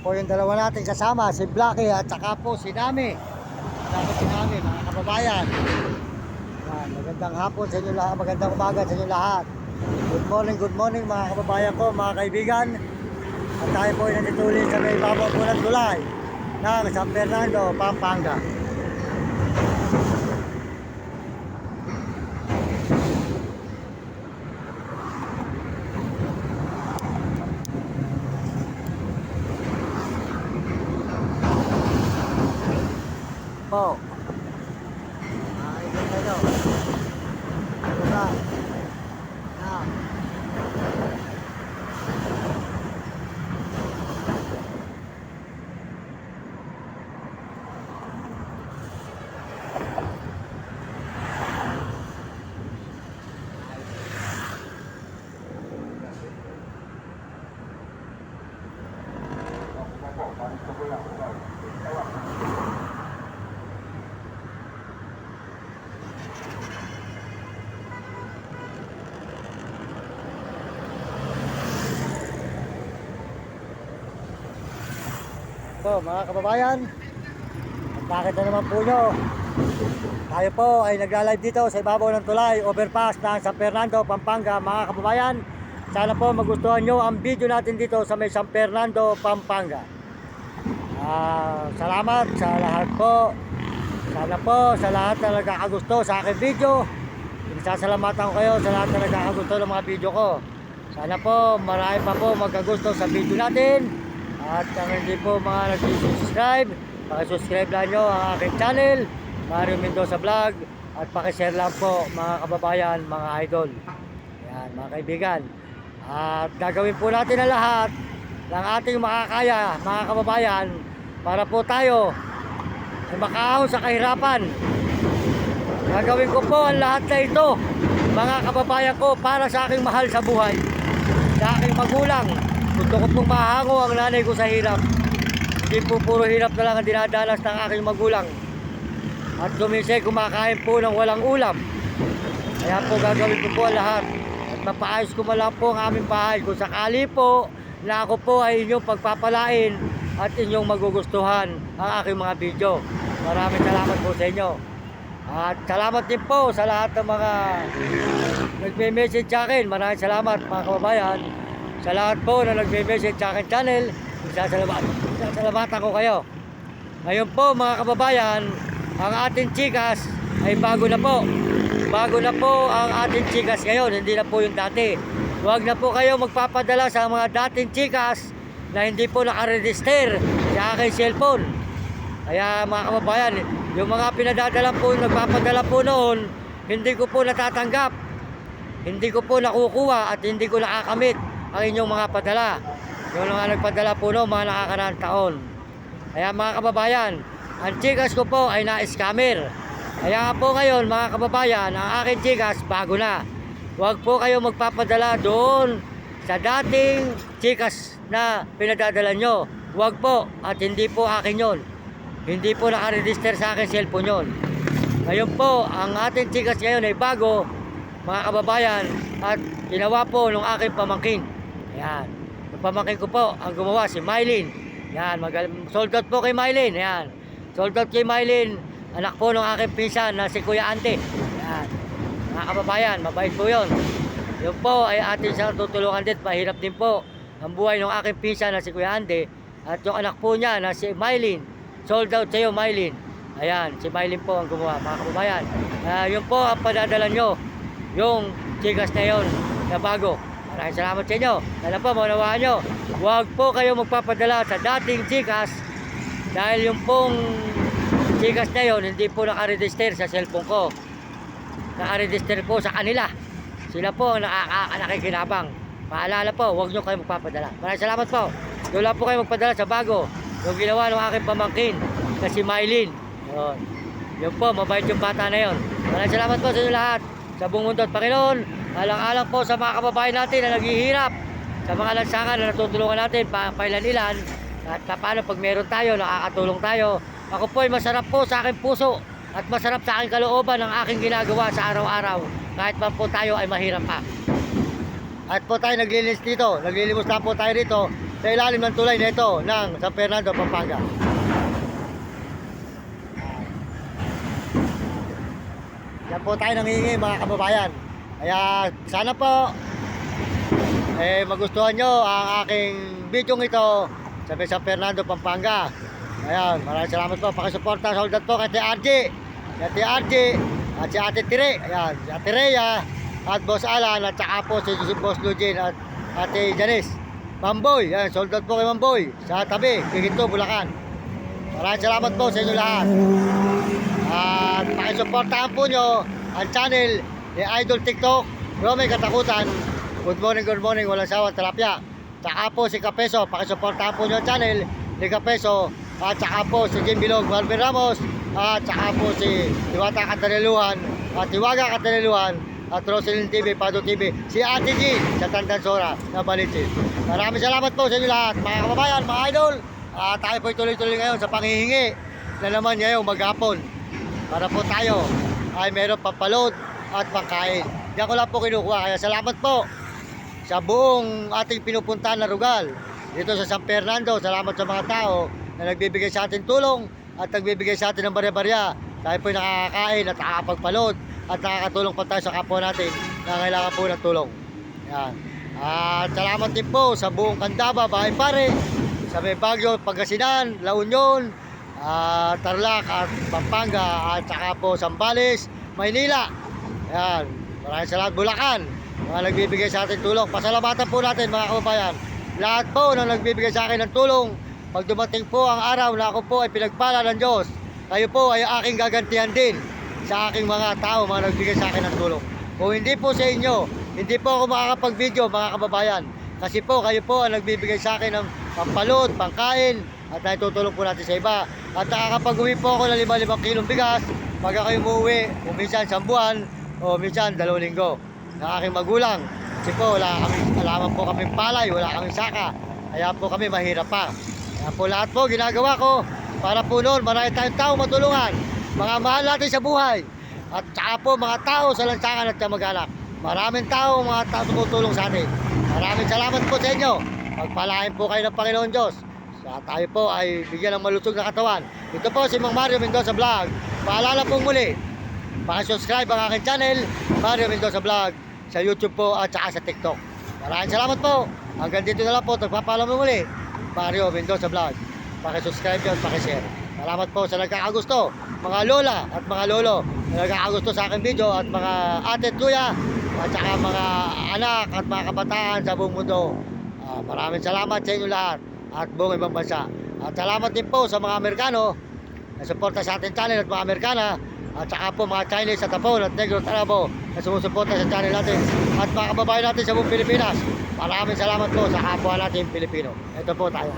po yung dalawa natin kasama, si Blacky at saka po si Nami. Kasama si Nami, mga kababayan. Yan, magandang hapon sa inyo lahat, magandang umaga sa inyo lahat. Good morning mga kababayan ko, mga kaibigan. At tayo po ay nandito ulit sa may ibabaw po ng tulay ng San Fernando, Pampanga. Po. Ikot kayo. Ano ba? Ah. So mga kababayan, bakit na naman po nyo? Tayo po ay nagla-live dito sa ibabaw ng tulay, overpass ng San Fernando, Pampanga. Mga kababayan, sana po magustuhan nyo ang video natin dito sa may San Fernando, Pampanga. Salamat sa lahat po. Sana po sa lahat na nagkakagusto sa aking video. Isasalamatan ko kayo sa lahat na nagkakagusto ng mga video ko. Sana po marami pa po magkagusto sa video natin. At kung hindi po mga nag-subscribe, pakisubscribe lang nyo ang aking channel, Mario Mendoza Vlog. At pakishare lang po mga kababayan, mga idol. Yan, mga kaibigan. At gagawin po natin ang lahat ng ating makakaya, mga kababayan, para po tayo ay makaahon sa kahirapan. Gagawin ko po ang lahat na ito, mga kababayan ko, para sa aking mahal sa buhay, sa aking magulang. Gusto ko pong mahango ang nanay ko sa hirap. Hindi po puro hirap na lang ang dinadanas ng aking magulang. At kuminsan kumakain po ng walang ulam. Kaya po gagawin ko po ang lahat. At mapaayos ko lang po ang aming bahay. Kung sakali po na ako po ay inyong pagpapalain at inyong magugustuhan ang aking mga video. Maraming salamat po sa inyo. At salamat din po sa lahat ng mga nagme-message sa akin. Maraming salamat mga kababayan. Sa lahat po na nagme-message sa akin channel, sasalamatan ko kayo. Ngayon po mga kababayan, ang ating chikas ay bago na po. Bago na po ang ating chikas ngayon, hindi na po yung dati. Huwag na po kayo magpapadala sa mga dating chikas na hindi po nakaregister sa aking cellphone. Kaya mga kababayan, yung mga pinadadala po, nagpapadala po noon, hindi ko po natatanggap. Hindi ko po nakukuha at hindi ko nakakamit ang inyong mga padala. Yung mga nagpadala po noon, mga nakakaraan taon. Kaya mga kababayan, ang chikas ko po ay na-scammer. Kaya po ngayon mga kababayan, ang aking chikas bago na. Huwag po kayo magpapadala doon sa dating chikas na pinadadala nyo. Huwag po, at hindi po akin yon. Hindi po nakaregister sa akin cellphone yon. Ngayon po, ang ating chikas ngayon ay bago, mga kababayan, at ginawa po ng aking pamangkin. Ayan, yung pamangkin ko po ang gumawa, si Mylene. Yan, sold out po kay Mylene. Yan, sold out kay Mylene, anak po ng aking pinsan na si Kuya Ante. Yan, mga kababayan, mabait po yun. Yun po ay atin siyang tutulungan din. Mahirap din po ang buhay ng aking pinsan na si Kuya Ante. At yung anak po niya na si Mylene, sold out sa'yo Mylene. Ayan, si Mylene po ang gumawa, mga kababayan. Yun po ang padadala nyo, yung chikas na yun na bago. Maraming salamat sa inyo. Sana po maunawaan nyo, huwag po kayo magpapadala sa dating chikas dahil yung pong chikas na yun hindi po nakaregister sa cellphone ko. Nakaregister po sa kanila. Sila po ang nakikinabang. Paalala po, huwag nyo kayo magpapadala. Maraming salamat po. Doon lang po kayo magpadala sa bago, yung ginawa ng aking pamangkin na si Mylene. Yun po, mabait yung bata na yun. Maraming salamat po sa inyo lahat, sa buong mundo at Panginoon. Alang-alang po sa mga kababayan natin na naghihirap, sa mga lansangan na natutulungan natin pailan-ilan, at paano pag meron tayo, nakakatulong tayo. Ako po ay masarap po sa aking puso at masarap sa aking kalooban ang aking ginagawa sa araw-araw, kahit man po tayo ay mahirap pa. At po tayo naglilinis dito, naglilimos na po tayo rito sa ilalim ng tulay nito ng San Fernando, Pampanga. Yan po tayo nangihingi mga kababayan. Kaya sana po magustuhan nyo ang aking video ito sa San Fernando, Pampanga. Ayan, maraming salamat po. Pakisuporta sa soldat po kay RJ, at si Ate Tire. Ayan, si Ate Rhea at Boss Alan at saka po si Boss Lugin at Ate Janice. Mamboy, ayan, soldat po kay Mamboy sa tabi, Kikinto, Bulacan. Maraming salamat po sa inyo lahat. At pakisuportahan po nyo ang channel ni Idol TikTok, Romy Katakutan. Good morning, walang sawang talapya. Tsaka po si Kapeso, pakisuportahan po nyo ang channel ni Kapeso. At tsaka po si Jim Bilog, Marvin Ramos. At tsaka po si Diwata Kataniluhan at Tiwaga Kataniluhan at Roselyn TV, Pado TV, si Ate G sa Tandansora na Balitsin. Maraming salamat po sa inyo lahat mga kababayan, mga idol. Tayo po tuloy-tuloy ngayon sa panghihingi na naman ngayong maghapon para po tayo ay meron pampalod at pangkain. Diyan ko lang po kinukuha, kaya salamat po sa buong ating pinupuntahan na lugar dito sa San Fernando. Salamat sa mga tao na nagbibigay sa atin tulong at nagbibigay sa atin ng barya-barya. Tayo po nakakakain at nakakapagpalod at nakakatulong pa tayo sa kapwa natin na kailangan po ng tulong. Yan. At salamat din po sa buong Candaba, Bahay Pare, sa may Baguio, Pangasinan, La Union, Tarlac at Pampanga at saka po Zambales, Maynila. Yan. Maraming salamat, Bulacan, mga nagbibigay sa atin tulong. Pasalamatan po natin mga kababayan. Lahat po na nagbibigay sa akin ng tulong. Pag dumating po ang araw na ako po ay pinagpala ng Diyos, kayo po ay aking gagantihan din sa aking mga tao, mga nagbigay sa akin ng tulong. Kung hindi po sa inyo, hindi po ako makakapag-video mga kababayan. Kasi po kayo po ang nagbibigay sa akin ng pampalod, pangkain, at naitutulong po natin sa iba. At nakakapag-uwi po ako ng 5 kilong bigas pag ako umuwi, o minsan 1 buwan, o minsan 2 linggo ng aking magulang. Kasi po wala po kaming palay, wala kaming saka. Kaya po kami mahirap pa. Kaya po lahat po ginagawa ko para po noon marami tayong tao matulungan, mga mahal natin sa buhay, at saka po mga tao sa lansangan at kamag-anak. Maraming tao, mga tao tumutulong sa atin. Maraming salamat po sa inyo. Pagpalain po kayo ng Panginoon Diyos. Tayo po ay bigyan ng malusog na katawan. Ito po si Mang Mario Mendoza Vlog. Paalala po muli, pakisubscribe ang aking channel, Mario Mendoza Vlog, sa YouTube po at saka sa TikTok. Maraming salamat po. Hanggang dito na lang po. Nagpapaalam mo muli, Mario Mendoza Vlog. Pakisubscribe yun, pakishare. Salamat po sa nagkakagusto, mga lola at mga lolo na nagkakagusto sa aking video, at mga ate at kuya, at saka mga anak at mga kabataan sa buong mundo. Maraming salamat sa inyo lahat at buong ibang bansa. At salamat din po sa mga Amerikano na suporta sa ating channel at mga Amerikana, at saka po mga Chinese at Hapon at Negro at Arabo na sumusuporta sa channel natin, at mga kababayan natin sa buong Pilipinas. Maraming salamat po sa kapwa natin Pilipino. Ito po tayo.